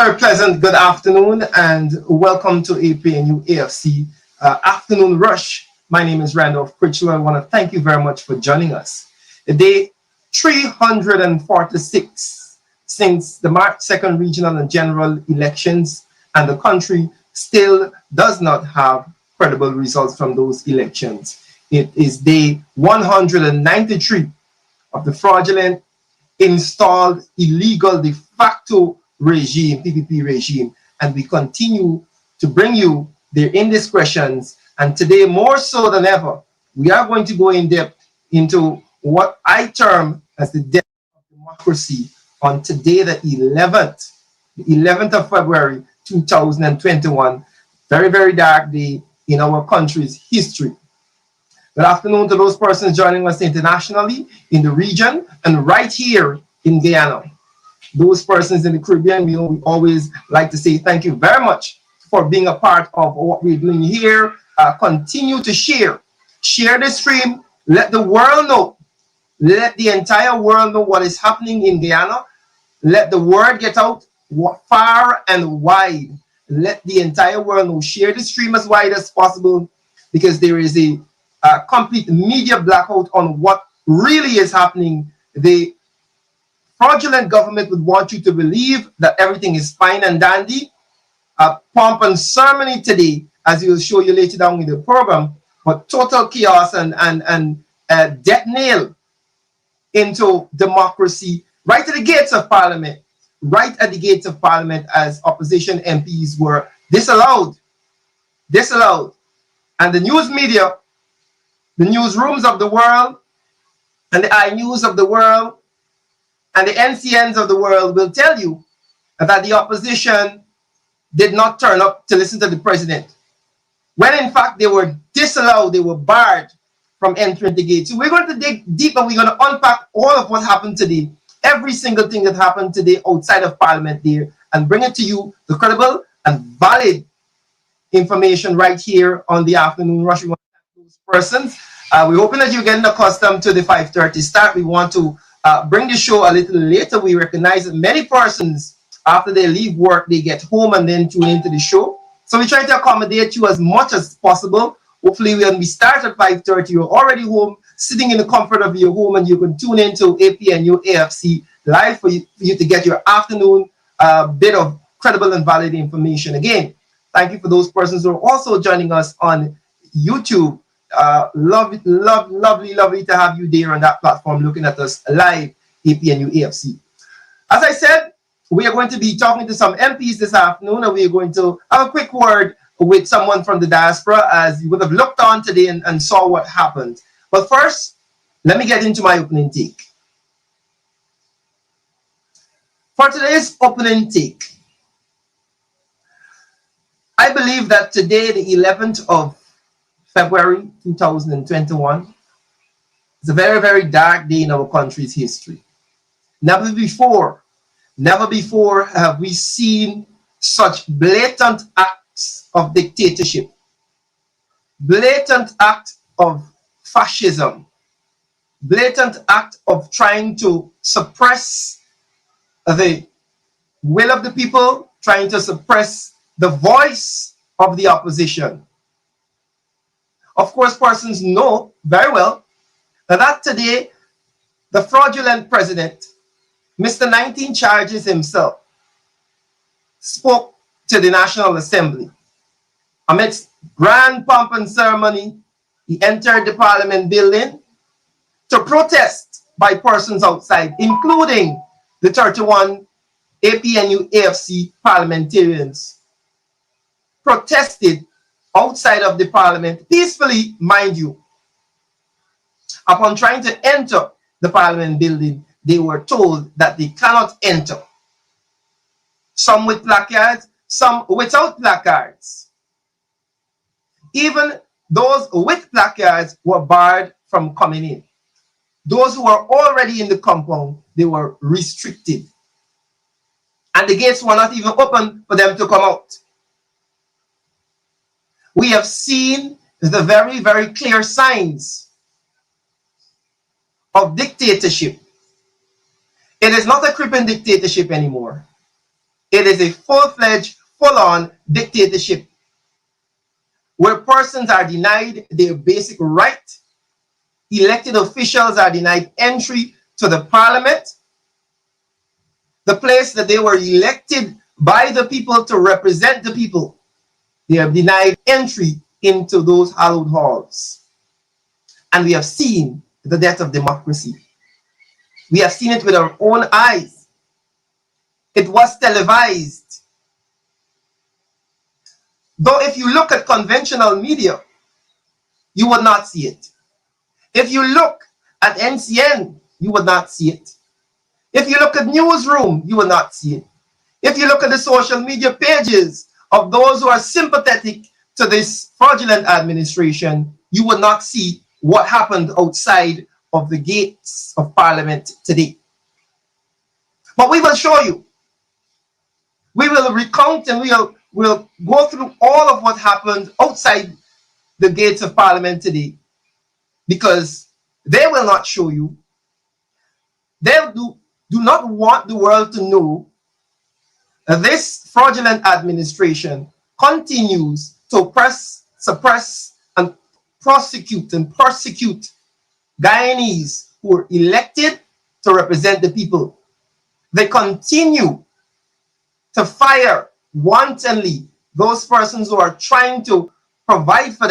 very pleasant good afternoon and welcome to Apnu+Afc Afternoon Rush. My name is Randolph Critchlow. I want to thank you very much for joining us. Day 346 since the March 2nd regional and general elections, and the country still does not have credible results from those elections. It is day 193 of the fraudulent, installed, illegal, de facto regime, PPP regime, and we continue to bring you their indiscretions. And today, more so than ever, we are going to go in depth into what I term as the death of democracy on today, the 11th of February 2021. Very, very dark day in our country's history. Good afternoon to those persons joining us internationally, in the region, and right here in Guyana. Those persons in the Caribbean, we always like to say thank you very much for being a part of what we're doing here. Continue to share the stream, let the world know, let the entire world know what is happening in Guyana. Let the word get out far and wide. Let the entire world know. Share the stream as wide as possible, because there is a complete media blackout on what really is happening. The fraudulent government would want you to believe that everything is fine and dandy. Pomp and ceremony today, as we will show you later down in the program, but total chaos and death nail into democracy right at the gates of parliament, as opposition MPs were disallowed. And the news media, the newsrooms of the world, and the iNews of the world, and the NCNs of the world will tell you that the opposition did not turn up to listen to the president, when in fact they were disallowed, they were barred from entering the gate. So we're going to dig deep and we're going to unpack all of what happened today, every single thing that happened today outside of Parliament there, and bring it to you, the credible and valid information right here on the Afternoon Rush. We want to thank those persons. We're hoping that you're getting accustomed to the 5:30 start. We want to bring the show a little later. We recognize that many persons, after they leave work, they get home and then tune into the show. So we try to accommodate you as much as possible. Hopefully when we start at 5:30, you're already home, sitting in the comfort of your home, and you can tune into APNU+Afc live for you to get your afternoon bit of credible and valid information. Again, thank you for those persons who are also joining us on YouTube. Lovely to have you there on that platform looking at us live, APNU+Afc. As I said, we are going to be talking to some MPs this afternoon, and we are going to have a quick word with someone from the diaspora, as you would have looked on today and saw what happened. But first, let me get into my opening take. For today's opening take, I believe that today, the 11th of February 2021, is a very, very dark day in our country's history. Never before have we seen such blatant acts of dictatorship, blatant act of fascism, blatant act of trying to suppress the will of the people, trying to suppress the voice of the opposition. Of course, persons know very well that today, the fraudulent president, Mr. 19 Charges himself, spoke to the National Assembly. Amidst grand pomp and ceremony, he entered the Parliament building to protest by persons outside, including the 31 APNU+Afc parliamentarians. Protested outside of the Parliament, peacefully, mind you. Upon trying to enter the Parliament building, they were told that they cannot enter. Some with placards, some without placards. Even those with placards were barred from coming in. Those who were already in the compound, they were restricted. And the gates were not even open for them to come out. We have seen the very, very clear signs of dictatorship. It is not a creeping dictatorship anymore. It is a full-fledged, full-on dictatorship where persons are denied their basic right, elected officials are denied entry to the parliament, the place that they were elected by the people to represent the people. They have denied entry into those hallowed halls. And we have seen the death of democracy. We have seen it with our own eyes. It was televised. Though if you look at conventional media, you would not see it. If you look at NCN, you would not see it. If you look at Newsroom, you will not see it. If you look at the social media pages of those who are sympathetic to this fraudulent administration, you will not see what happened outside of the gates of Parliament today. But we will show you. We will recount and we'll go through all of what happened outside the gates of Parliament today, because they will not show you. They do not want the world to know that this fraudulent administration continues to oppress, suppress, and prosecute and persecute Guyanese who are elected to represent the people. They continue to fire wantonly those persons who are trying to provide for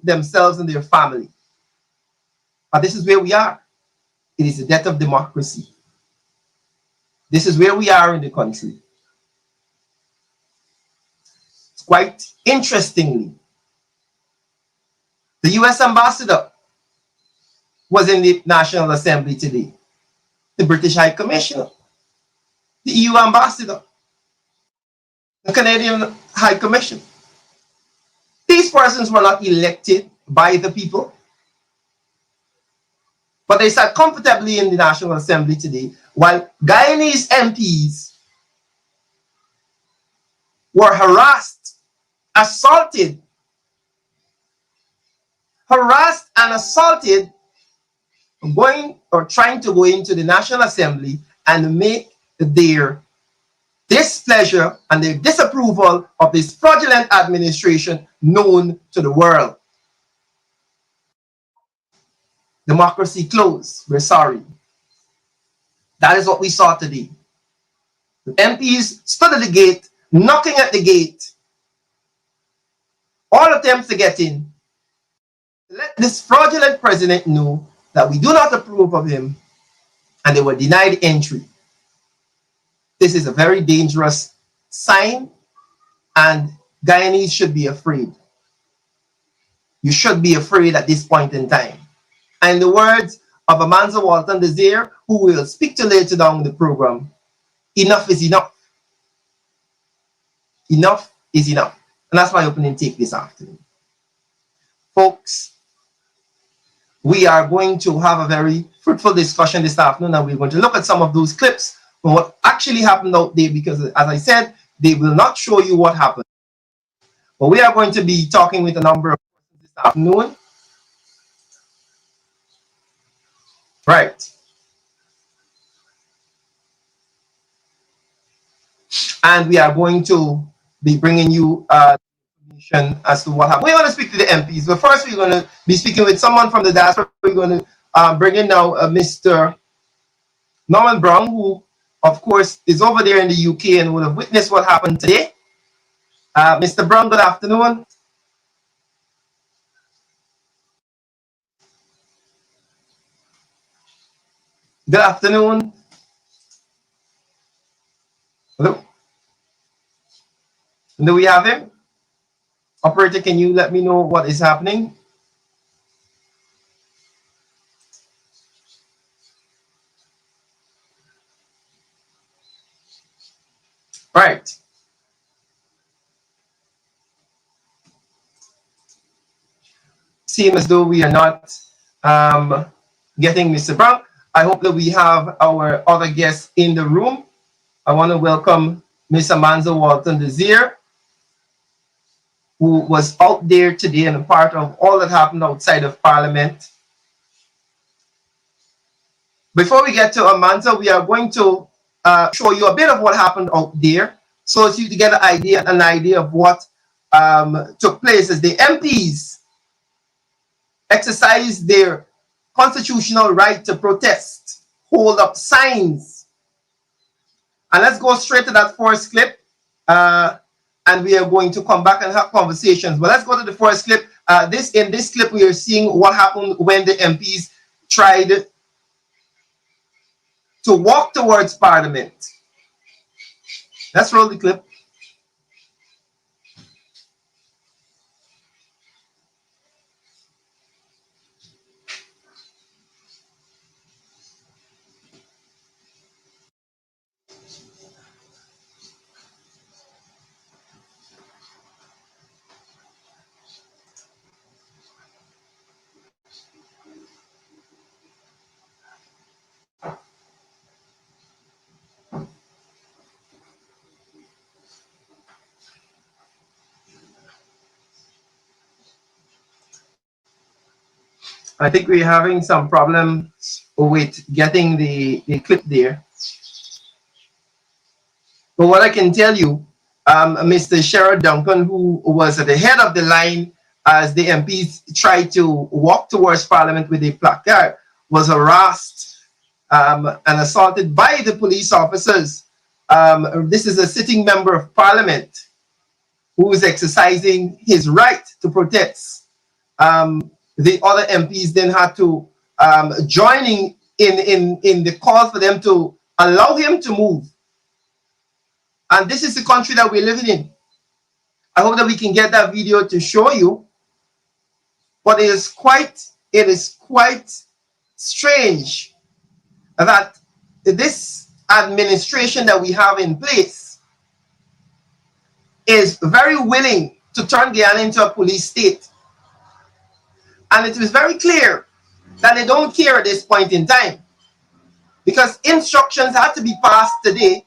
themselves and their family. But this is where we are. It is the death of democracy. This is where we are in the country. Quite interestingly, the US ambassador was in the National Assembly today. The British High Commissioner, the EU ambassador, the Canadian High Commission. These persons were not elected by the people, but they sat comfortably in the National Assembly today while Guyanese MPs were harassed, assaulted, and assaulted, going or trying to go into the National Assembly and make their displeasure and their disapproval of this fraudulent administration known to the world. Democracy closed. We're sorry. That is what we saw today. The MPs stood at the gate, knocking at the gate. All attempts to get in. Let this fraudulent president know that we do not approve of him, and they were denied entry. This is a very dangerous sign, and Guyanese should be afraid. You should be afraid at this point in time. And in the words of Amanza Walton Desir, who will speak to later down in the program, enough is enough. Enough is enough. And that's my opening take this afternoon. Folks, we are going to have a very fruitful discussion this afternoon, and we're going to look at some of those clips from what actually happened out there, because as I said, they will not show you what happened. But we are going to be talking with a number of persons this afternoon. Right. And we are going to be bringing you information as to what happened. We're going to speak to the MPs, but first we're going to be speaking with someone from the diaspora. We're going to bring in now Mr. Norman Brown, who, of course, is over there in the UK and would have witnessed what happened today. Mr. Brown, good afternoon. Good afternoon. Hello. Do we have him? Operator, can you let me know what is happening? Right. Seems as though we are not getting Mr. Brown. I hope that we have our other guests in the room. I want to welcome Ms. Amanza Walton Desir, who was out there today and a part of all that happened outside of Parliament. Before we get to Amanza, we are going to show you a bit of what happened out there so as you to get an idea of what took place as the MPs exercised their constitutional right to protest, hold up signs. And let's go straight to that first clip. And we are going to come back and have conversations. But let's go to the first clip. In this clip, we are seeing what happened when the MPs tried to walk towards Parliament. Let's roll the clip. I think we're having some problems with getting the clip there. But what I can tell you, Mr. Sherrod Duncan, who was at the head of the line as the MPs tried to walk towards Parliament with a placard, was harassed and assaulted by the police officers. This is a sitting member of Parliament who is exercising his right to protest. The other MPs then had to join in the call for them to allow him to move. And this is the country that we're living in. I hope that we can get that video to show you. But it is quite strange that this administration that we have in place is very willing to turn Guyana into a police state. And it is very clear that they don't care at this point in time, because instructions had to be passed today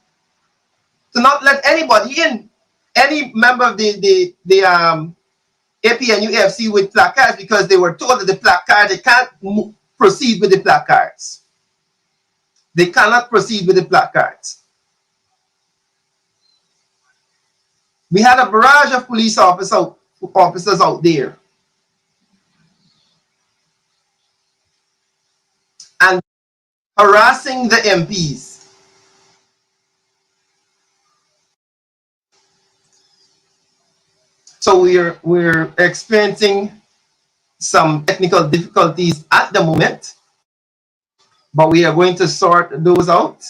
to not let anybody in, any member of the Apnu+Afc with placards, because they were told that the placard, they can't proceed with the placards. They cannot proceed with the placards. We had a barrage of police officers out there. And harassing the MPs. So we're experiencing some technical difficulties at the moment, but we are going to sort those out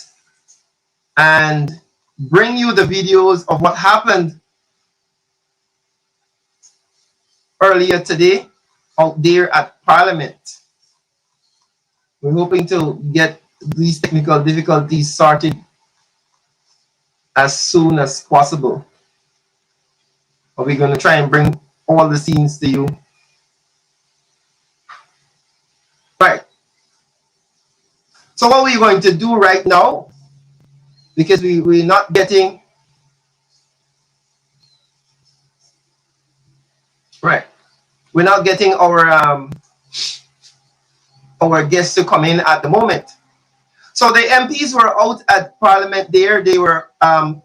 and bring you the videos of what happened earlier today out there at Parliament. We're hoping to get these technical difficulties sorted as soon as possible. But we're going to try and bring all the scenes to you. Right. So what we're going to do right now, because we're not getting... Right. We're not getting our guests to come in at the moment. So the MPs were out at Parliament there. They were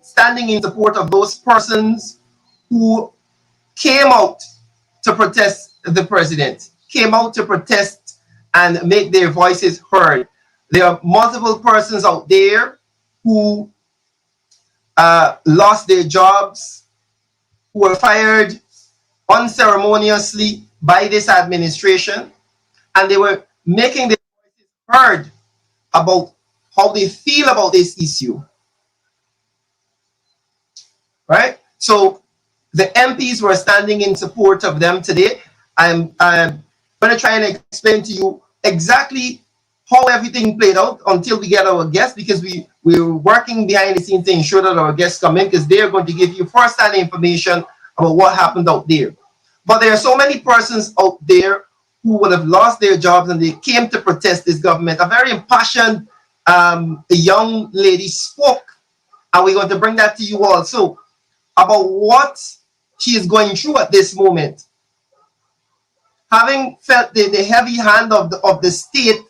standing in support of those persons who came out to protest the president, came out to protest and make their voices heard. There are multiple persons out there who lost their jobs, who were fired unceremoniously by this administration, and they were making their voices heard about how they feel about this issue. Right? So the MPs were standing in support of them today. I'm going to try and explain to you exactly how everything played out until we get our guests, because we're working behind the scenes to ensure that our guests come in, because they're going to give you first-hand information about what happened out there. But there are so many persons out there who would have lost their jobs and they came to protest this government. A very impassioned young lady spoke, and we're going to bring that to you also, about what she is going through at this moment. Having felt the heavy hand of the state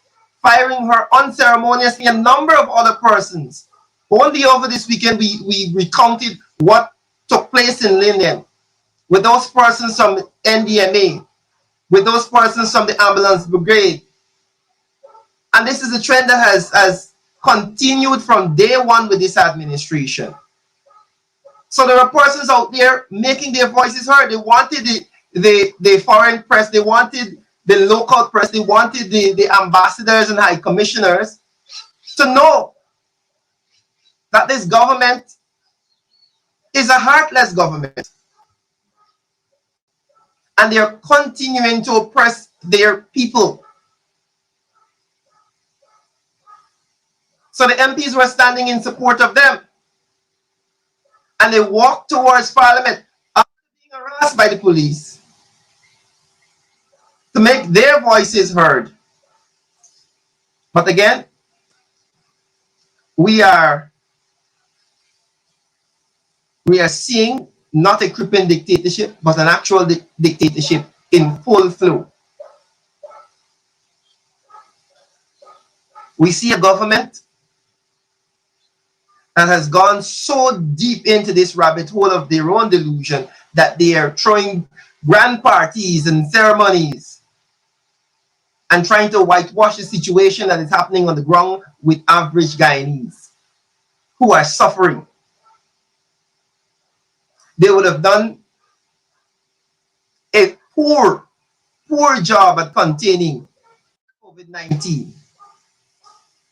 firing her unceremoniously, a number of other persons. Only over this weekend, we recounted what took place in Linden, with those persons from NDMA, with those persons from the ambulance brigade. And this is a trend that has continued from day one with this administration. So there are persons out there making their voices heard. They wanted the foreign press, they wanted the local press, they wanted the ambassadors and high commissioners to know that this government is a heartless government. And they are continuing to oppress their people. So the MPs were standing in support of them. And they walked towards Parliament after being harassed by the police to make their voices heard. But again, we are seeing not a creeping dictatorship, but an actual dictatorship in full flow. We see a government that has gone so deep into this rabbit hole of their own delusion that they are throwing grand parties and ceremonies and trying to whitewash the situation that is happening on the ground with average Guyanese who are suffering. They would have done a poor job at containing COVID-19.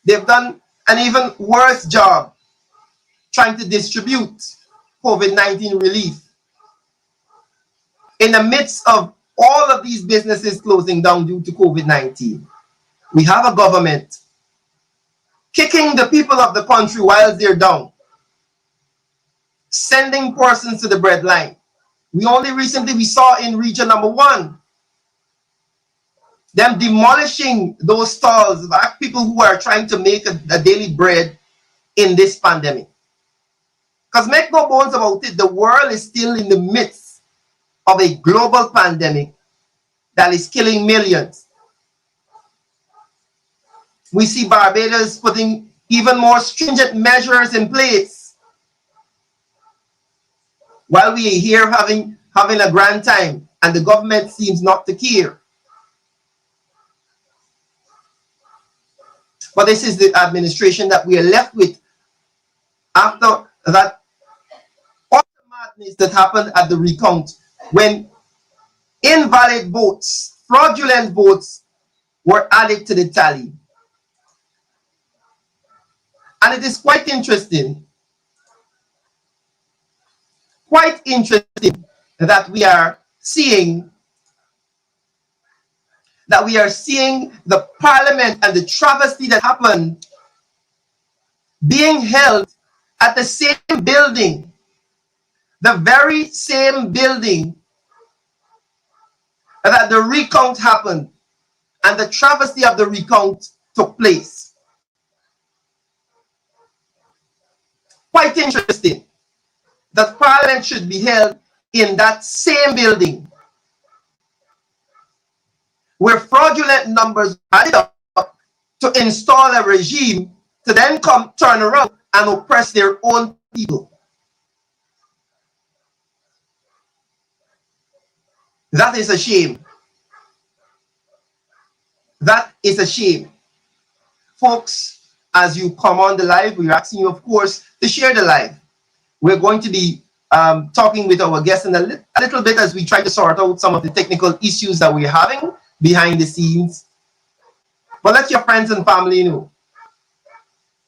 They've done an even worse job trying to distribute COVID-19 relief in the midst of all of these businesses closing down due to COVID-19. We have a government kicking the people of the country while they're down, sending persons to the breadline. We saw in region number 1, them demolishing those stalls of people who are trying to make a daily bread in this pandemic. Because make no bones about it, the world is still in the midst of a global pandemic that is killing millions. We see Barbados putting even more stringent measures in place while we are here having a grand time, and the government seems not to care. But this is the administration that we are left with after that madness that happened at the recount, when invalid votes, fraudulent votes were added to the tally. And it is quite interesting that we are seeing the Parliament and the travesty that happened being held at the same building, the very same building that the recount happened and the travesty of the recount took place. Quite interesting that Parliament should be held in that same building where fraudulent numbers added up to install a regime to then turn around and oppress their own people. That is a shame. That is a shame. Folks, as you come on the live, we're asking you, of course, to share the live. We're going to be talking with our guests in a little bit as we try to sort out some of the technical issues that we're having behind the scenes. But let your friends and family know.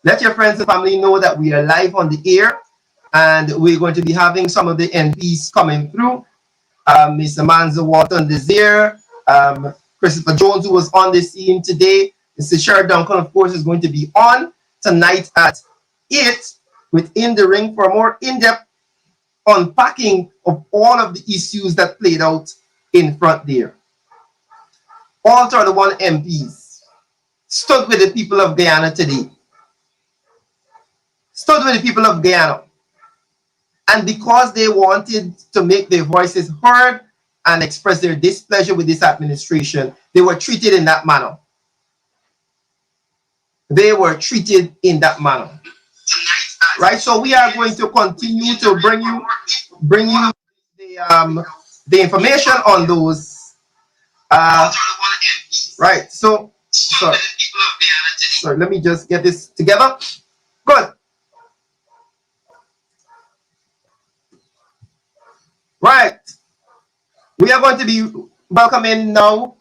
Let your friends and family know that we are live on the air, and we're going to be having some of the MPs coming through. Mr. Manzo Walton Desir, Christopher Jones, who was on the scene today. Mr. Sherrod Duncan, of course, is going to be on tonight at 8 within the ring for a more in-depth unpacking of all of the issues that played out in front there. All 31 MPs stood with the people of Guyana today. Stood with the people of Guyana. And because they wanted to make their voices heard and express their displeasure with this administration, they were treated in that manner. They were treated in that manner. Tonight right? So we are going to continue to bring you the information on those. Right. So let me just get this together. Good. Right. We are going to be welcoming now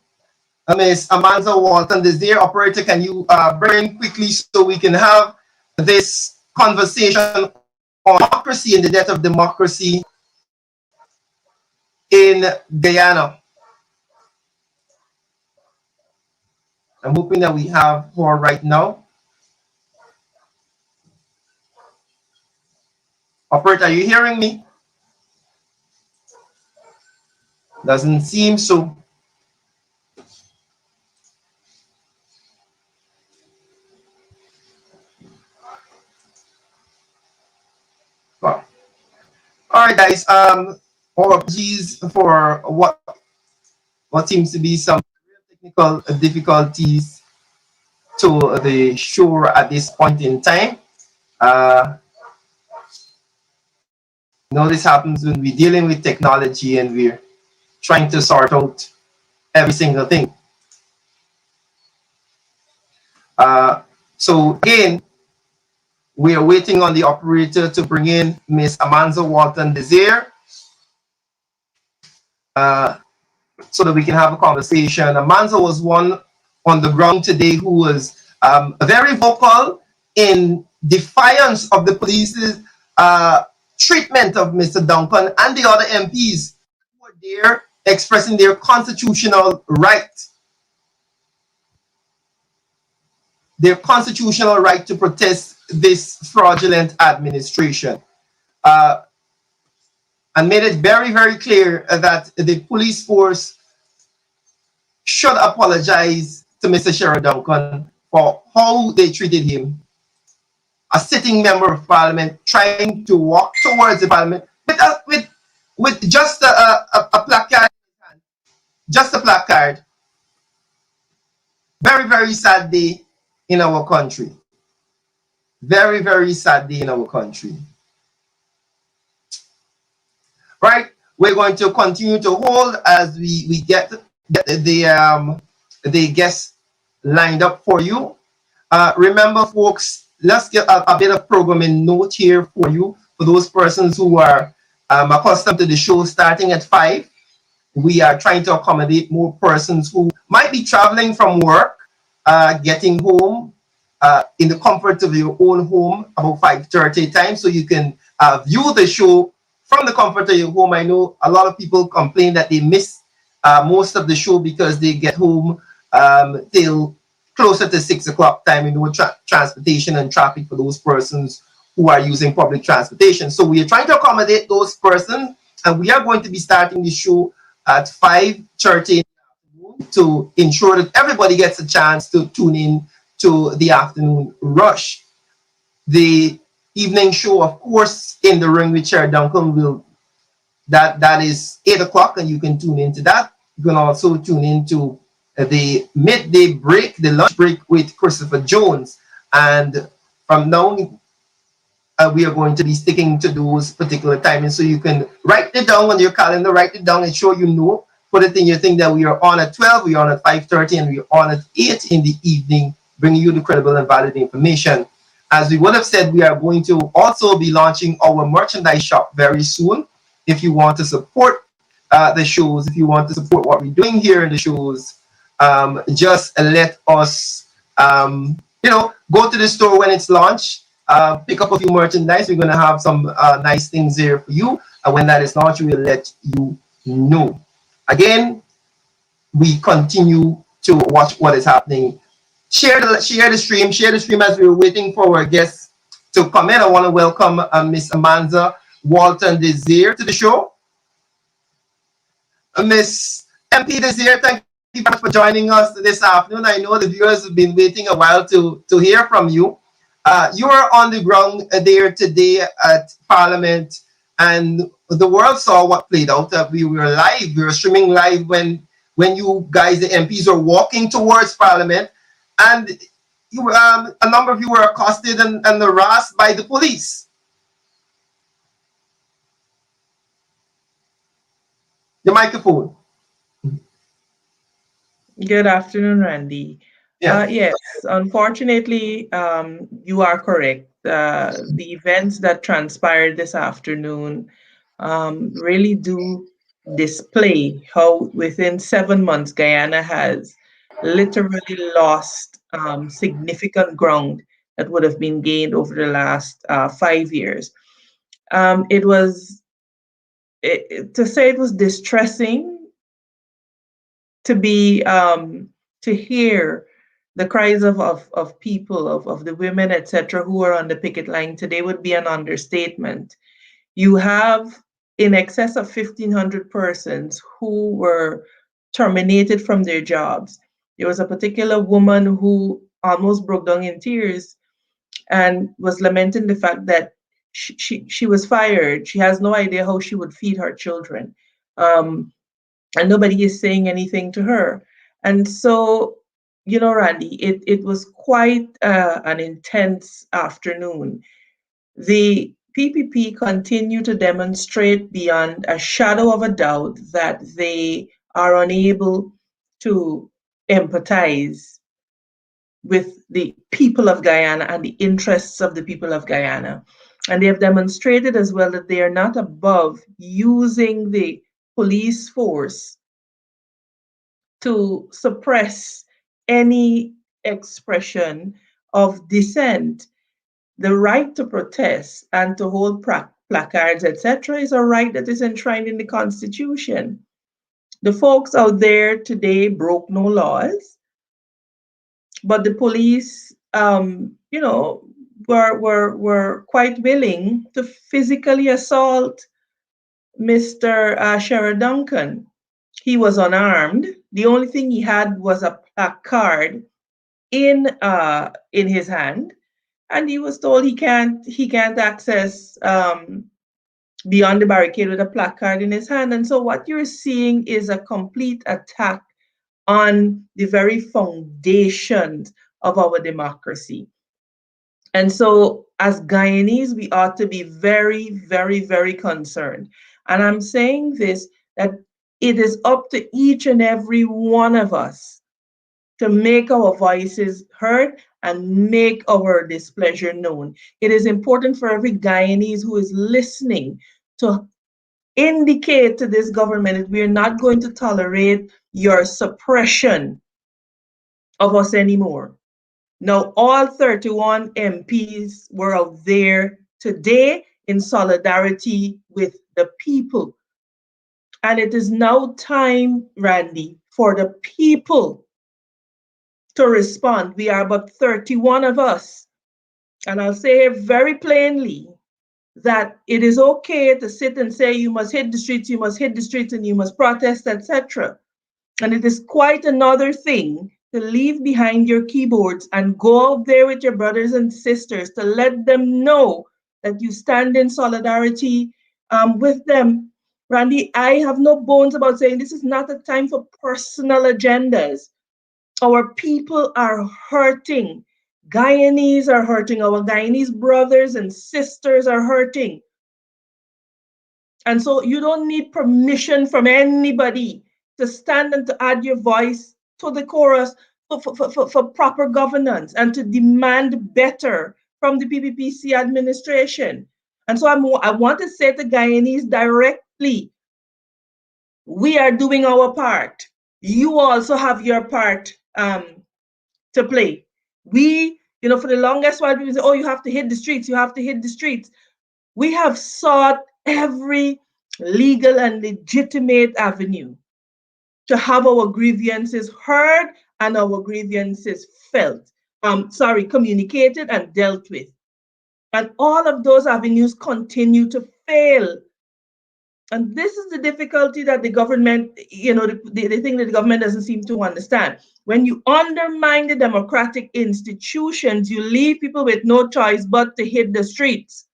Ms. Amanda Walton. This dear operator, can you bring quickly so we can have this conversation on democracy and the death of democracy in Guyana? I'm hoping that we have her right now. Operator, are you hearing me? Doesn't seem so. Well, all right, guys. Apologies for what seems to be some technical difficulties to the show at this point in time. This happens when we're dealing with technology and we're trying to sort out every single thing. So again, we are waiting on the operator to bring in Miss Amanda Walton Desir so that we can have a conversation. Amanda was one on the ground today who was very vocal in defiance of the police's treatment of Mr. Duncan and the other MPs who were there expressing their constitutional right. Their constitutional right to protest this fraudulent administration. And made it very, very clear that the police force should apologize to Mr. Sheriff Duncan for how they treated him. A sitting member of parliament trying to walk towards the parliament with just a placard, just a placard. Very, very sad day in our country. Very, very sad day in our country. Right, we're going to continue to hold as we get the guests lined up for you. Remember, folks, let's get a bit of programming note here for you. For those persons who are accustomed to the show starting at 5, we are trying to accommodate more persons who might be traveling from work, getting home in the comfort of your own home about 5:30 time, so you can view the show from the comfort of your home. I know a lot of people complain that they miss most of the show because they get home till closer to 6 o'clock time, transportation and traffic for those persons who are using public transportation. So we are trying to accommodate those persons, and we are going to be starting the show at 5:30 to ensure that everybody gets a chance to tune in to the afternoon rush. The evening show, of course, In the Ring with Chair Duncan that is 8 o'clock, and you can tune into that. You can also tune into the midday break, the lunch break with Christopher Jones. And from now we are going to be sticking to those particular timings, so you can write it down on your calendar, write it down and show put it in your thing that we are on at 12, we are on at 5:30, and we are on at 8 in the evening, bringing you the credible and valid information. As we would have said, we are going to also be launching our merchandise shop very soon. If you want to support the shows, if you want to support what we're doing here in the shows, just let us, go to the store when it's launched, pick up a few merchandise. We're going to have some nice things there for you. And when that is launched, we will let you know. Again, we continue to watch what is happening. Share the stream as we're waiting for our guests to come in. I want to welcome Miss Amanda Walton Desir to the show. Miss MP Desir, thank you very much for joining us this afternoon. I know the viewers have been waiting a while to hear from you. You were on the ground there today at Parliament, and the world saw what played out. We were live. We were streaming live when you guys, the MPs, are walking towards Parliament. And a number of you were accosted and harassed by the police. The microphone. Good afternoon, Randy. Yeah. Yes, unfortunately, you are correct. The events that transpired this afternoon really do display how within 7 months Guyana has literally lost significant ground that would have been gained over the last 5 years. It was, to say it was distressing to be to hear the cries of people of the women, etc., who are on the picket line today would be an understatement. You have in excess of 1,500 persons who were terminated from their jobs. There was a particular woman who almost broke down in tears and was lamenting the fact that she was fired. She has no idea how she would feed her children. And nobody is saying anything to her. And so, Randy, it was quite an intense afternoon. The PPP continue to demonstrate beyond a shadow of a doubt that they are unable to empathize with the people of Guyana and the interests of the people of Guyana. And they have demonstrated as well that they are not above using the police force to suppress any expression of dissent. The right to protest and to hold placards, etc., is a right that is enshrined in the Constitution. The folks out there today broke no laws, but the police, were quite willing to physically assault Mr. Sheriff Duncan. He was unarmed. The only thing he had was a placard in his hand, and he was told he can't access beyond the barricade with a placard in his hand. And so what you're seeing is a complete attack on the very foundations of our democracy. And so, as Guyanese, we ought to be very, very, very concerned. And I'm saying this that it is up to each and every one of us to make our voices heard and make our displeasure known. It is important for every Guyanese who is listening to indicate to this government that we are not going to tolerate your suppression of us anymore. Now, all 31 MPs were out there today in solidarity with the people. And it is now time, Randy, for the people to respond. We are but 31 of us. And I'll say very plainly that it is okay to sit and say you must hit the streets, you must hit the streets, and you must protest, etc. And it is quite another thing to leave behind your keyboards and go out there with your brothers and sisters to let them know that you stand in solidarity with them. Randy, I have no bones about saying this is not a time for personal agendas. Our people are hurting. Guyanese are hurting. Our Guyanese brothers and sisters are hurting. And so you don't need permission from anybody to stand and to add your voice to the chorus for proper governance and to demand better from the PPPC administration. And so I want to say to Guyanese directly, we are doing our part. You also have your part to play. For the longest while, people say, oh, you have to hit the streets, you have to hit the streets. We have sought every legal and legitimate avenue to have our grievances heard and our grievances communicated and dealt with. And all of those avenues continue to fail. And this is the difficulty that the government, the thing that the government doesn't seem to understand. When you undermine the democratic institutions, you leave people with no choice but to hit the streets.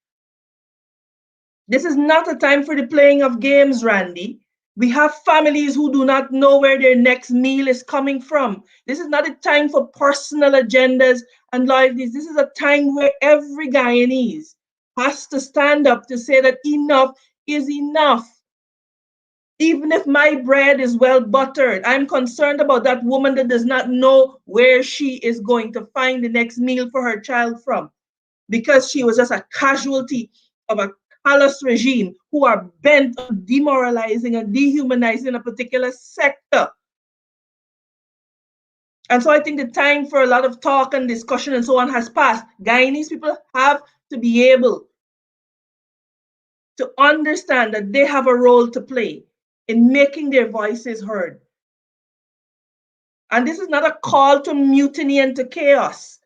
This is not a time for the playing of games, Randy. We have families who do not know where their next meal is coming from. This is not a time for personal agendas and loyalties. This is a time where every Guyanese has to stand up to say that enough is enough. Even if my bread is well buttered, I'm concerned about that woman that does not know where she is going to find the next meal for her child from, because she was just a casualty of a callous regime who are bent on demoralizing and dehumanizing a particular sector. And so I think the time for a lot of talk and discussion and so on has passed. Guyanese people have to be able to understand that they have a role to play in making their voices heard. And this is not a call to mutiny and to chaos.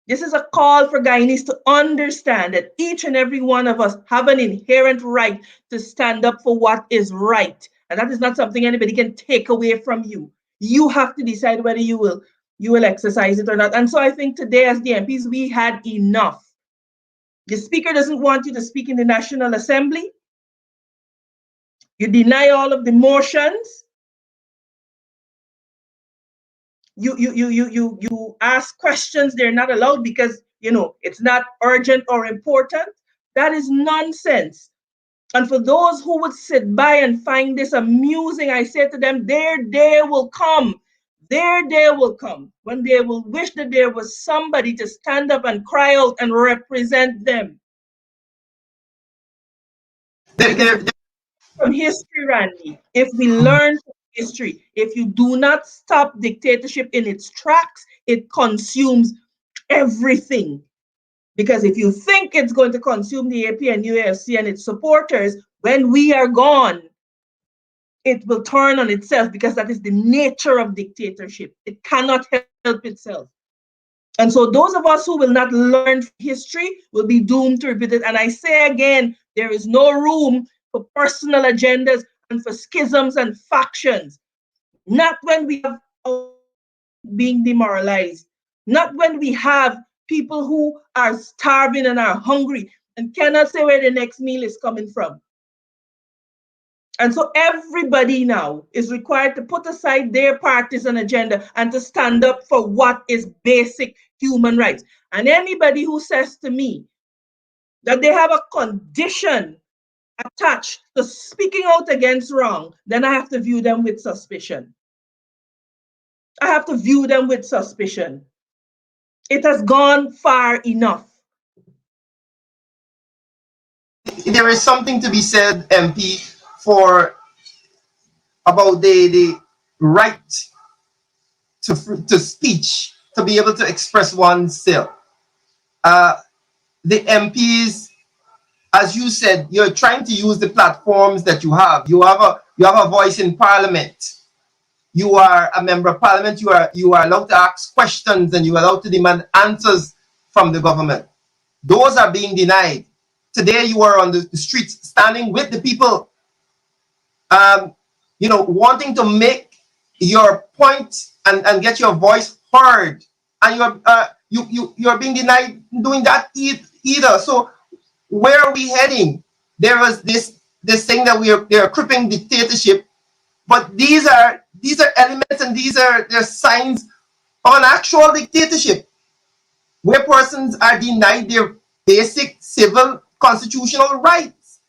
This is a call for Guyanese to understand that each and every one of us have an inherent right to stand up for what is right. And that is not something anybody can take away from you. You have to decide whether you will exercise it or not. And so I think today as the MPs, we had enough. The speaker doesn't want you to speak in the National Assembly. You deny all of the motions. You ask questions they're not allowed because it's not urgent or important. That is nonsense. And for those who would sit by and find this amusing, I say to them, their day will come. Their day will come when they will wish that there was somebody to stand up and cry out and represent them. Because from history, Randy, if we learn from history, if you do not stop dictatorship in its tracks, it consumes everything. Because if you think it's going to consume the APNUFC and its supporters, when we are gone, it will turn on itself, because that is the nature of dictatorship. It cannot help itself. And so those of us who will not learn history will be doomed to repeat it. And I say again, there is no room for personal agendas and for schisms and factions. Not when we have being demoralized. Not when we have people who are starving and are hungry and cannot say where the next meal is coming from. And so everybody now is required to put aside their partisan agenda and to stand up for what is basic human rights. And anybody who says to me that they have a condition attached to speaking out against wrong, then I have to view them with suspicion. I have to view them with suspicion. It has gone far enough. There is something to be said, MP, for about the right to speech, to be able to express oneself. The MPs, as you said, you're trying to use the platforms that you have. You have a voice in Parliament. You are a member of Parliament. You are allowed to ask questions and you are allowed to demand answers from the government. Those are being denied. Today you are on the streets standing with the people, wanting to make your point and get your voice heard, and you're being denied doing that either. So where are we heading? There was this thing that they're crippling dictatorship, but these are elements and they're signs of an actual dictatorship, where persons are denied their basic civil constitutional rights.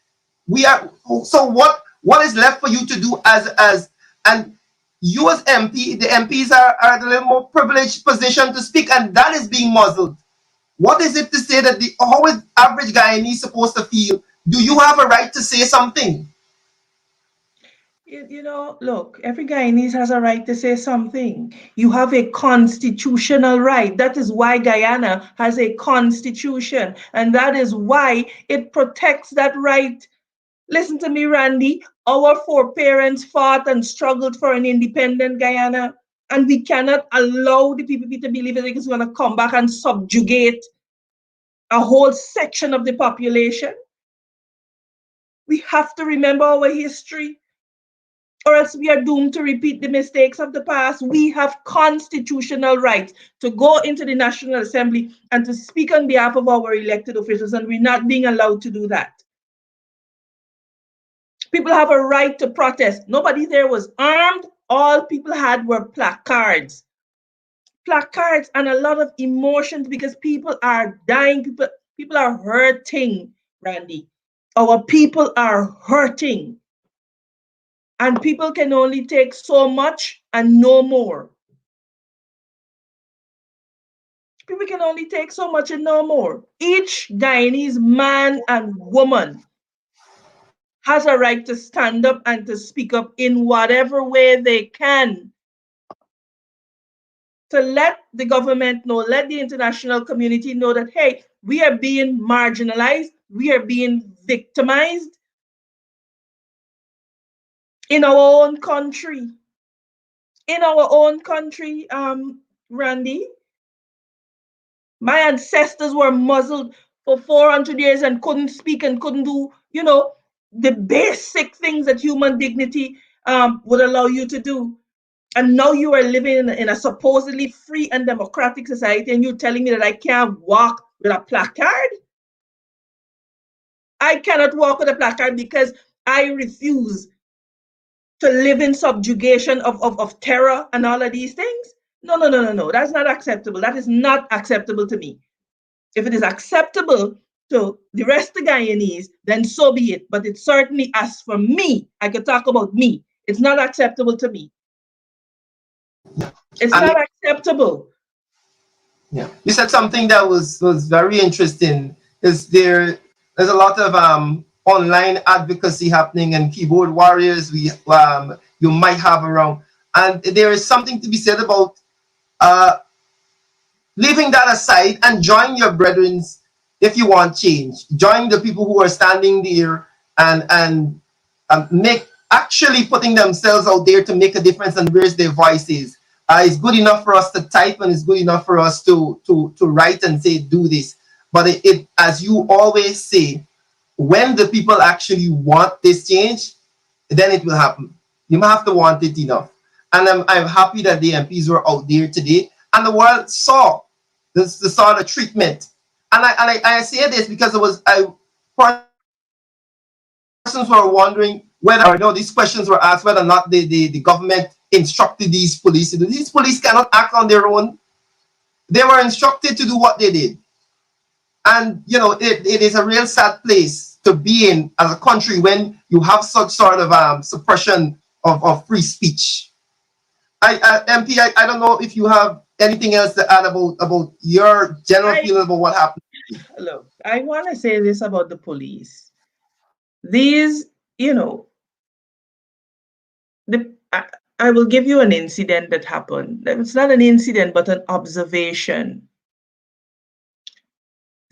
So what is left for you to do as and you as MP? The MPs are at a little more privileged position to speak, and that is being muzzled. What is it to say that how is average Guyanese supposed to feel? Do you have a right to say something? Look, every Guyanese has a right to say something. You have a constitutional right. That is why Guyana has a constitution, and that is why it protects that right. Listen to me, Randy. Our foreparents fought and struggled for an independent Guyana, and we cannot allow the PPP to believe that it's going to come back and subjugate a whole section of the population. We have to remember our history, or else we are doomed to repeat the mistakes of the past. We have constitutional rights to go into the National Assembly and to speak on behalf of our elected officials, and we're not being allowed to do that. People have a right to protest. Nobody there was armed. All people had were placards. Placards and a lot of emotions because people are dying. People are hurting, Randy. Our people are hurting. And people can only take so much and no more. People can only take so much and no more. Each Guyanese man and woman has a right to stand up and to speak up in whatever way they can to let the government know, let the international community know that, hey, we are being marginalized, we are being victimized in our own country. In our own country, Randy, my ancestors were muzzled for 400 years and couldn't speak and couldn't do, the basic things that human dignity would allow you to do. And now you are living in a supposedly free and democratic society, and you're telling me that I can't walk with a placard? I cannot walk with a placard because I refuse to live in subjugation of terror and all of these things? No, no, no, no, no. That's not acceptable. That is not acceptable to me. If it is acceptable to the rest of the Guyanese, then so be it. But it certainly, as for me, I could talk about me. It's not acceptable to me. It's And not acceptable. yeah, you said something that was very interesting. Is there's a lot of online advocacy happening and keyboard warriors you might have around, and there is something to be said about uh, leaving that aside and join your brethren if you want change. Join the people who are standing there and make actually putting themselves out there to make a difference and raise their voices. It's good enough for us to type and it's good enough for us to write and say do this. But it as you always say, when the people actually want this change, then it will happen. You have to want it enough. And I'm happy that the MPs were out there today and the world saw the sort of treatment. And I say this because persons were wondering whether or no these questions were asked whether or not the government instructed these police to do. These police cannot act on their own. They were instructed to do what they did. And it is a real sad place to be in as a country when you have such sort of suppression of free speech. MP, I don't know if you have anything else to add about your general I feeling about what happened. Look, I want to say this about the police. These, you know, the I will give you an incident that happened. It's not an incident, but an observation.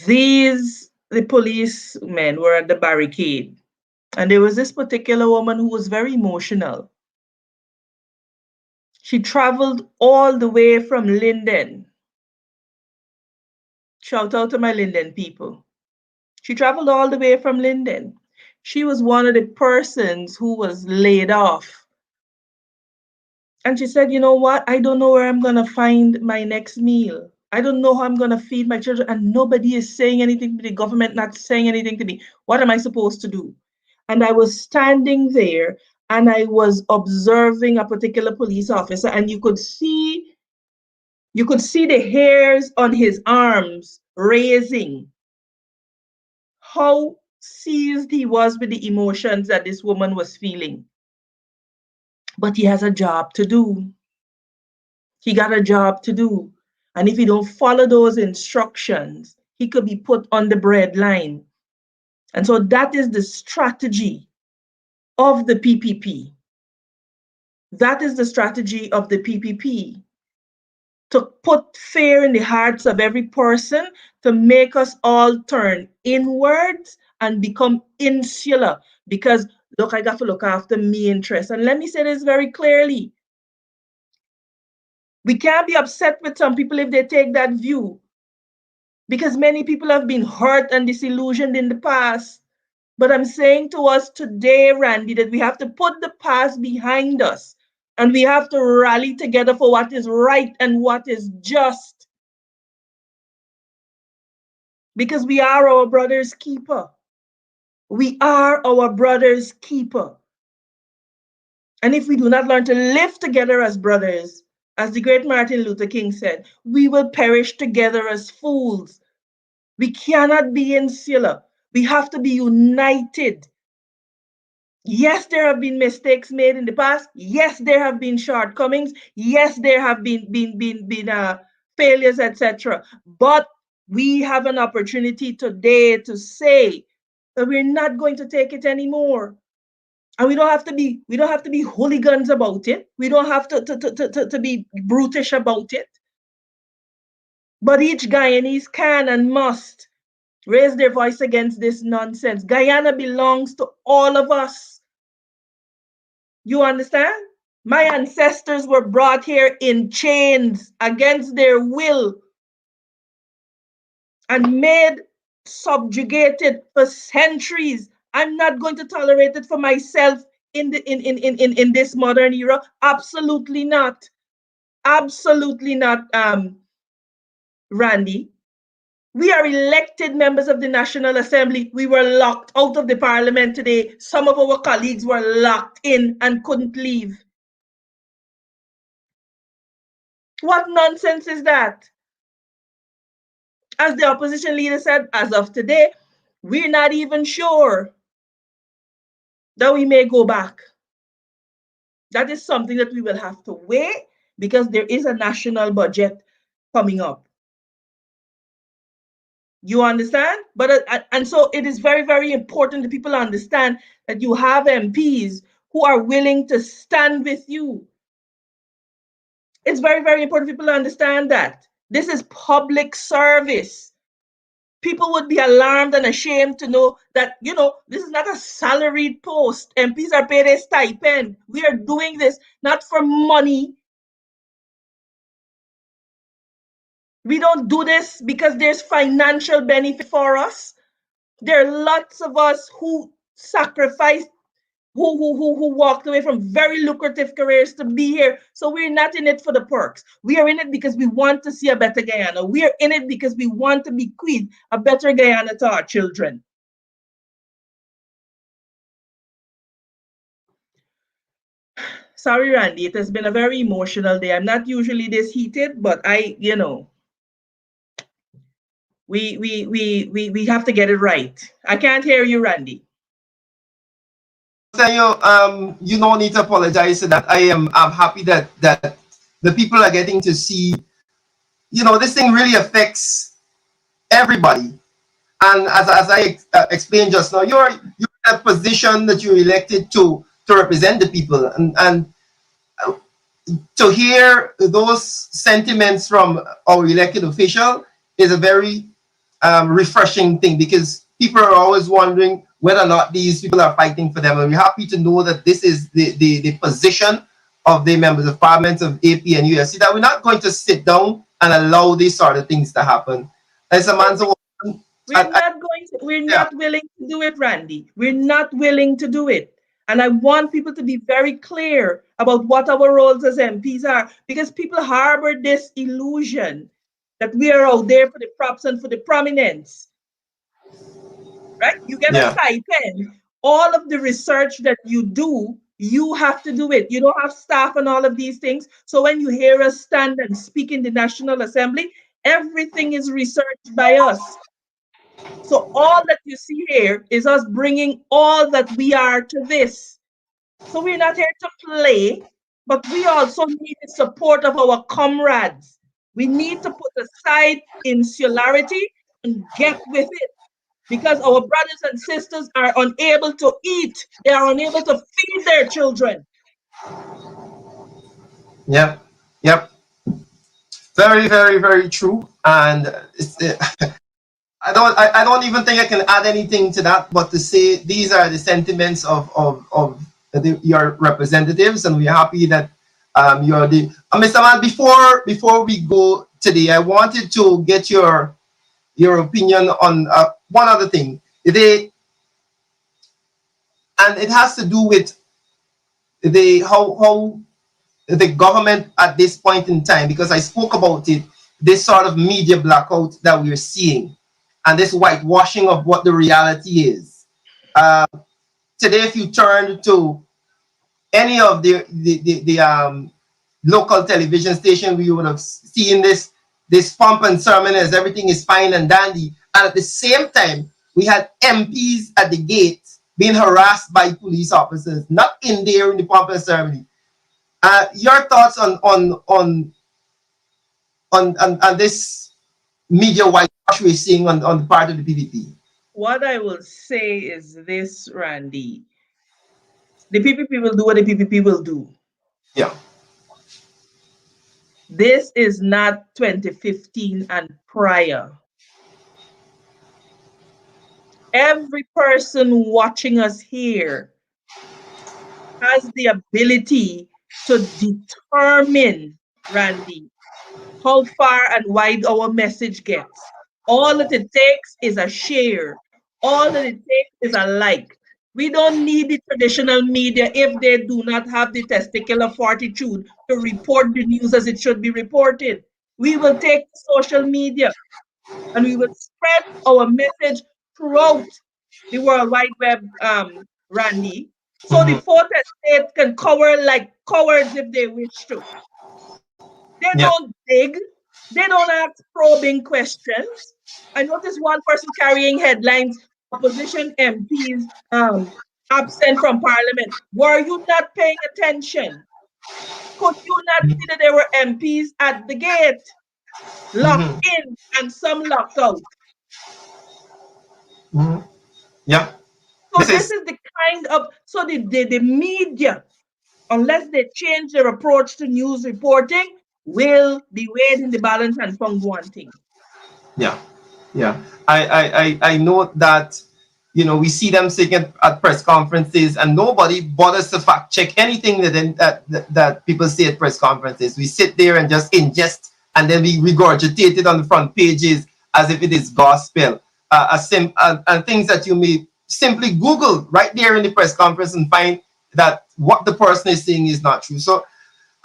The policemen were at the barricade, and there was this particular woman who was very emotional. She traveled all the way from Linden. Shout out to my Linden people. She traveled all the way from Linden. She was one of the persons who was laid off. And she said, you know what? I don't know where I'm going to find my next meal. I don't know how I'm going to feed my children. And nobody is saying anything to me, the government not saying anything to me. What am I supposed to do? And I was standing there and I was observing a particular police officer, and you could see the hairs on his arms raising, how seized he was with the emotions that this woman was feeling. But he has a job to do. He got a job to do. And if he don't follow those instructions, he could be put on the bread line. And so that is the strategy of the PPP. That is the strategy of the PPP, to put fear in the hearts of every person, to make us all turn inwards and become insular. Because, look, I got to look after me interests. And let me say this very clearly. We can't be upset with some people if they take that view, because many people have been hurt and disillusioned in the past. But I'm saying to us today, Randy, that we have to put the past behind us and we have to rally together for what is right and what is just, because we are our brother's keeper. We are our brother's keeper. And if we do not learn to live together as brothers, as the great Martin Luther King said, we will perish together as fools. We cannot be insular. We have to be united. Yes, there have been mistakes made in the past. Yes, there have been shortcomings. Yes, there have been failures, etc. But we have an opportunity today to say that we're not going to take it anymore. And we don't have to be hooligans about it. We don't have to be brutish about it. But each Guyanese can and must raise their voice against this nonsense. Guyana belongs to all of us. You understand? My ancestors were brought here in chains against their will and made subjugated for centuries. I'm not going to tolerate it for myself in this modern era. Absolutely not. Absolutely not, Randy. We are elected members of the National Assembly. We were locked out of the parliament today. Some of our colleagues were locked in and couldn't leave. What nonsense is that? As the opposition leader said, as of today, we're not even sure that we may go back. That is something that we will have to weigh because there is a national budget coming up. You understand? And so it is very, very important that people understand that you have MPs who are willing to stand with you. It's very, very important people understand that. This is public service. People would be alarmed and ashamed to know that, this is not a salaried post. MPs are paid a stipend. We are doing this not for money. We don't do this because there's financial benefit for us. There are lots of us who sacrificed, who walked away from very lucrative careers to be here. So we're not in it for the perks. We are in it because we want to see a better Guyana. We are in it because we want to bequeath a better Guyana to our children. Sorry, Randy, it has been a very emotional day. I'm not usually this heated, but we have to get it right. I can't hear you, Randy. You no need to apologize for that. I'm happy that the people are getting to see, this thing really affects everybody. And as I explained just now, you're in a position that you're elected to represent the people, and to hear those sentiments from our elected official is a very refreshing thing, because people are always wondering whether or not these people are fighting for them. And we're happy to know that this is the position of the members of parliament of AP and USC, that we're not going to sit down and allow these sort of things to happen. As a man, We're not willing to do it, Randy. We're not willing to do it. And I want people to be very clear about what our roles as MPs are, because people harbor this illusion that we are out there for the props and for the prominence, right? You get a yeah, stipend. All of the research that you do, you have to do it. You don't have staff and all of these things. So when you hear us stand and speak in the National Assembly, everything is researched by us. So all that you see here is us bringing all that we are to this. So we're not here to play, but we also need the support of our comrades. We need to put aside insularity and get with it, because our brothers and sisters are unable to eat. They are unable to feed their children. yep, yep. Very, very, very true. And I don't even think I can add anything to that, but to say these are the sentiments of your representatives, and we're happy that you're the Mr. Man. Before we go today, I wanted to get your opinion on one other thing. And it has to do with the how the government at this point in time, because I spoke about it, this sort of media blackout that we're seeing, and this whitewashing of what the reality is. Today, if you turn to any of the local television station, we would have seen this pomp and sermon as everything is fine and dandy. And at the same time, we had MPs at the gate being harassed by police officers, not in there in the pomp and ceremony. Your thoughts on this media whitewash we're seeing on the part of the PDP? What I will say is this, Randy. The PPP will do what the PPP will do. Yeah. This is not 2015 and prior. Every person watching us here has the ability to determine, Randy, how far and wide our message gets. All that it takes is a share. All that it takes is a like. We don't need the traditional media if they do not have the testicular fortitude to report the news as it should be reported. We will take social media and we will spread our message throughout the World Wide Web, Randy, so the Mm-hmm. fourth estate can cover like cowards if they wish to. They Yeah. don't dig. They don't ask probing questions. I noticed one person carrying headlines, opposition MPs absent from parliament. Were you not paying attention? Could you not see that there were MPs at the gate, locked Mm-hmm. in and some locked out? Mm-hmm. Yeah. So This this is is the kind of, so the media, unless they change their approach to news reporting, will be weighed in the balance and found wanting. yeah. Yeah, I know that, we see them sitting at press conferences and nobody bothers to fact check anything that people say at press conferences. We sit there and just ingest and then we regurgitate it on the front pages as if it is gospel. And things that you may simply Google right there in the press conference and find that what the person is saying is not true. So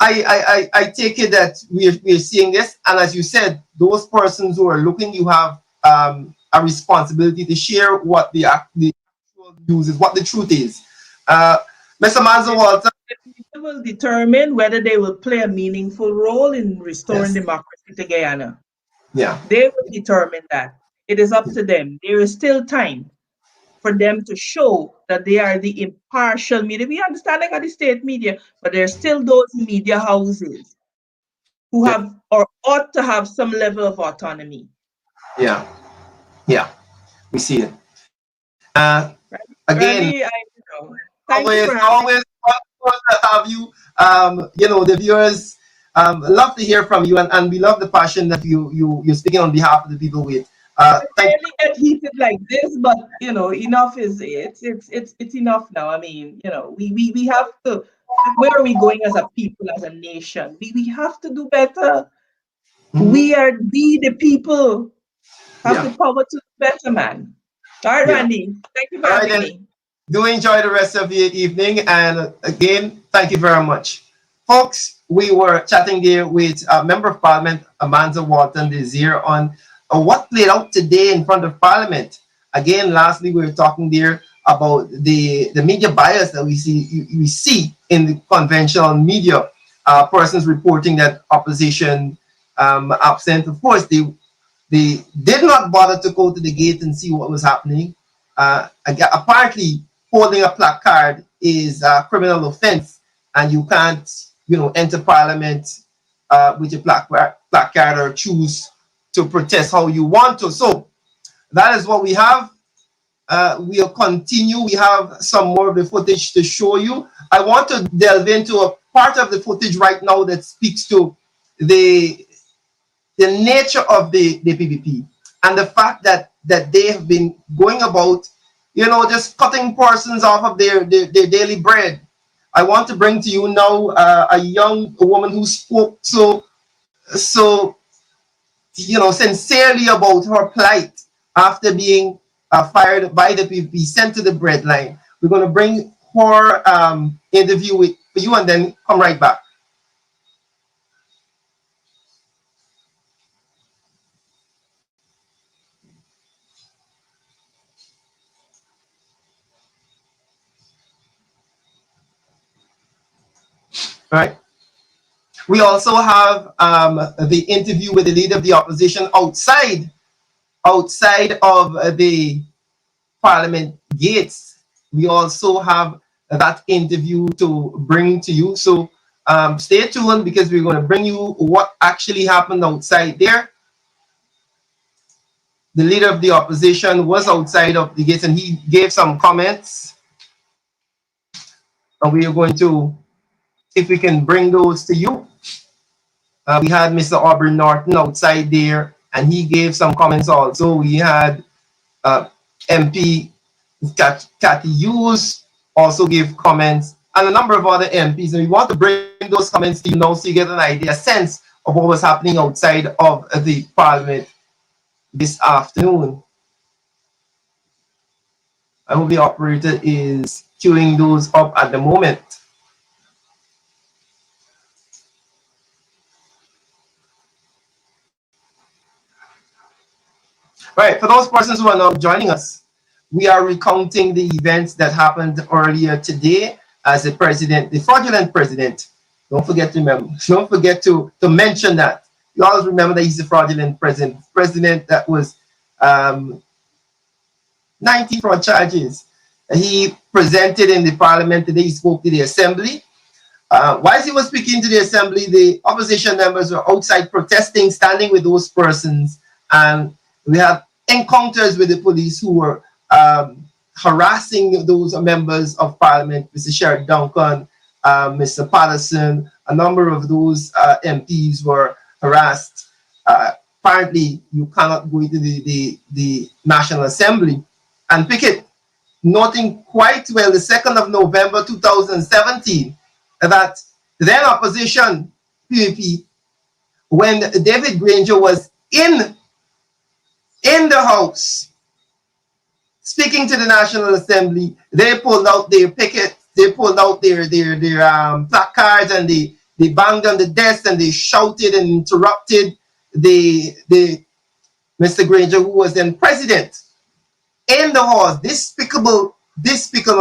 I take it that we're seeing this, and as you said, those persons who are looking, you have a responsibility to share what the actual news is, what the truth is. Uh, Mr. Manzo Walter, They will determine whether they will play a meaningful role in restoring yes, democracy to Guyana. yeah, They will determine that. It is up to them. There is still time for them to show that they are the impartial media. We understand like the state media, but there are still those media houses who yeah, have or ought to have some level of autonomy. yeah, yeah. We see it. Right? Again, Randy, thank you for having always wonderful to have you. The viewers love to hear from you, and we love the passion that you're speaking on behalf of the people with. Thank rarely get heated like this, but enough is it's enough now. I mean, we have to. Where are we going as a people, as a nation? We have to do better. you. We the people have Yeah. the power to do better, man. All right, Yeah. Randy. Thank you for All right, having then. me. Do enjoy the rest of your evening. And again, thank you very much. Folks, we were chatting there with Member of Parliament Amanda Walton Desir on what played out today in front of Parliament. Again, lastly, we were talking there about the media bias that we see in the conventional media. Persons reporting that opposition absent. Of course, they did not bother to go to the gate and see what was happening. Apparently, holding a placard is a criminal offense, and you can't, enter Parliament with your placard or choose to protest how you want to. So that is what we have. We'll continue. We have some more of the footage to show you. I want to delve into a part of the footage right now that speaks to the the nature of the PPP and the fact that they have been going about, just cutting portions off of their daily bread. I want to bring to you now a young woman who spoke so sincerely about her plight after being fired by the PPP, sent to the breadline. We're going to bring her interview with you and then come right back. right? We also have the interview with the leader of the opposition outside of the Parliament gates. We also have that interview to bring to you. So stay tuned because we're going to bring you what actually happened outside there. The leader of the opposition was outside of the gates and he gave some comments. And we are going to, if we can bring those to you. We had Mr. Aubrey Norton outside there and he gave some comments also. We had MP Cathy Hughes also gave comments, and a number of other MPs. And we want to bring those comments to you now so you get an idea, a sense of what was happening outside of the Parliament this afternoon. I hope the operator is queuing those up at the moment. Right, for those persons who are now joining us, we are recounting the events that happened earlier today as the president, the fraudulent president. Don't forget to remember, don't forget to mention that. You always remember that he's the fraudulent president that was 19 fraud charges. He presented in the parliament today, he spoke to the assembly. Whilst he was speaking to the assembly, the opposition members were outside protesting, standing with those persons, and we have encounters with the police who were harassing those members of parliament, Mr. Sheriff Duncan, Mr. Patterson. A number of those MPs were harassed. Apparently, you cannot go into the National Assembly and picket, noting quite well the 2nd of November 2017 that then opposition PAP, when David Granger was in the House speaking to the National Assembly, they pulled out their picket, they pulled out their placards, and they banged on the desk and they shouted and interrupted the Mr. Granger, who was then president, in the House. Despicable.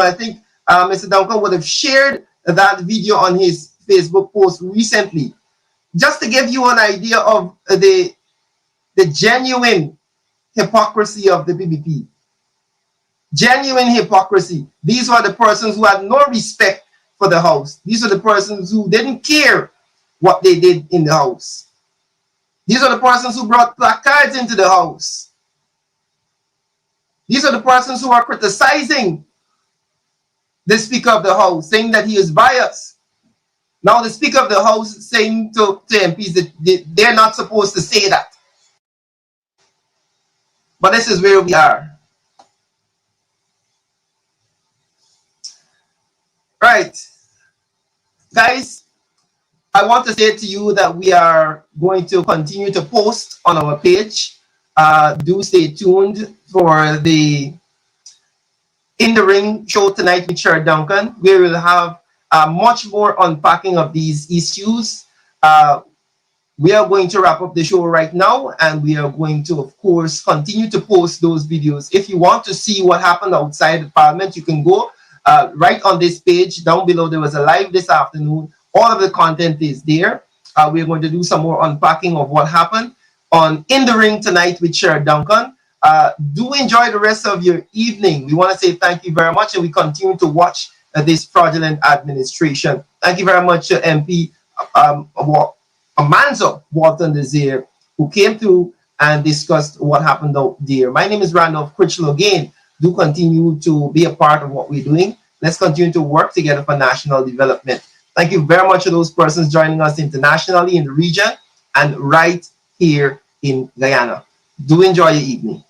I think Mr. Duncan would have shared that video on his Facebook post recently, just to give you an idea of the genuine hypocrisy of the PPP. Genuine hypocrisy. These were the persons who had no respect for the House. These are the persons who didn't care what they did in the House. These are the persons who brought placards into the House. These are the persons who are criticizing the Speaker of the House, saying that he is biased. Now the Speaker of the House is saying to MPs that they're not supposed to say that. But this is where we are. Right. Guys, I want to say to you that we are going to continue to post on our page. Do stay tuned for the In the Ring show tonight with Sheriff Duncan, where we'll have much more unpacking of these issues. We are going to wrap up the show right now, and we are going to, of course, continue to post those videos. If you want to see what happened outside the Parliament, you can go right on this page. Down below, there was a live this afternoon. All of the content is there. We're going to do some more unpacking of what happened on In the Ring tonight with Sheriff Duncan. Do enjoy the rest of your evening. We want to say thank you very much, and we continue to watch this fraudulent administration. Thank you very much, MP Amanzo Walton Desir, who came through and discussed what happened out there. My name is Randolph Critchlow again. Do continue to be a part of what we're doing. Let's continue to work together for national development. Thank you very much to those persons joining us internationally in the region and right here in Guyana. Do enjoy your evening.